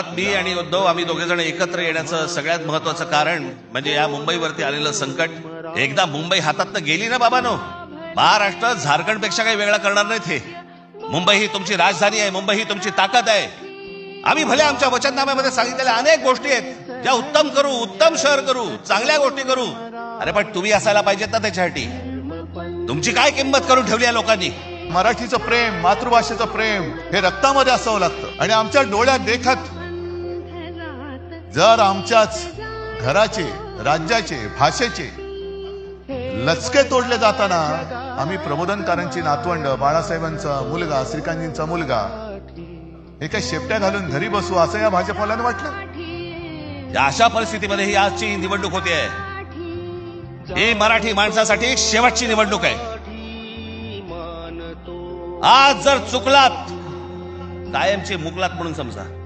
मी आणि उद्धव आम्ही दोघे जण एकत्र येण्याचं सगळ्यात महत्वाचं कारण म्हणजे या मुंबईवरती आलेलं संकट. एकदा मुंबई हातातनं गेली ना बाबानो, महाराष्ट्र झारखंड पेक्षा काही वेगळा करणार नाहीत. हे मुंबई ही तुमची राजधानी आहे, मुंबई ही तुमची ताकद आहे. आम्ही भले आमच्या वचननाम्यामध्ये सांगितलेल्या अनेक गोष्टी आहेत ज्या उत्तम करू, उत्तम शहर करू, चांगल्या गोष्टी करू. अरे पण तुम्ही असायला पाहिजेत ना त्याच्यासाठी. तुमची काय किंमत करून ठेवली आहे लोकांनी. मराठीचं प्रेम, मातृभाषेचं प्रेम हे रक्तामध्ये असावं लागतं. आणि आमच्या डोळ्यात देखत जर आमच्याच घराचे, राज्याचे, भाषेचे लचके तोडले जाताना आम्ही प्रबोधनकारांची नातवंड, बाळासाहेबांचा मुलगा, श्रीकांतजींचा मुलगा हे काय शेपट्या घालून घरी बसू असं या भाजपवाल्यांना वाटलं. या अशा परिस्थितीमध्ये ही आजची निवडणूक होते आहे. ही मराठी माणसासाठी एक शेवटची निवडणूक आहे. आज जर चुकलात कायमचे मुकलात म्हणून समजा.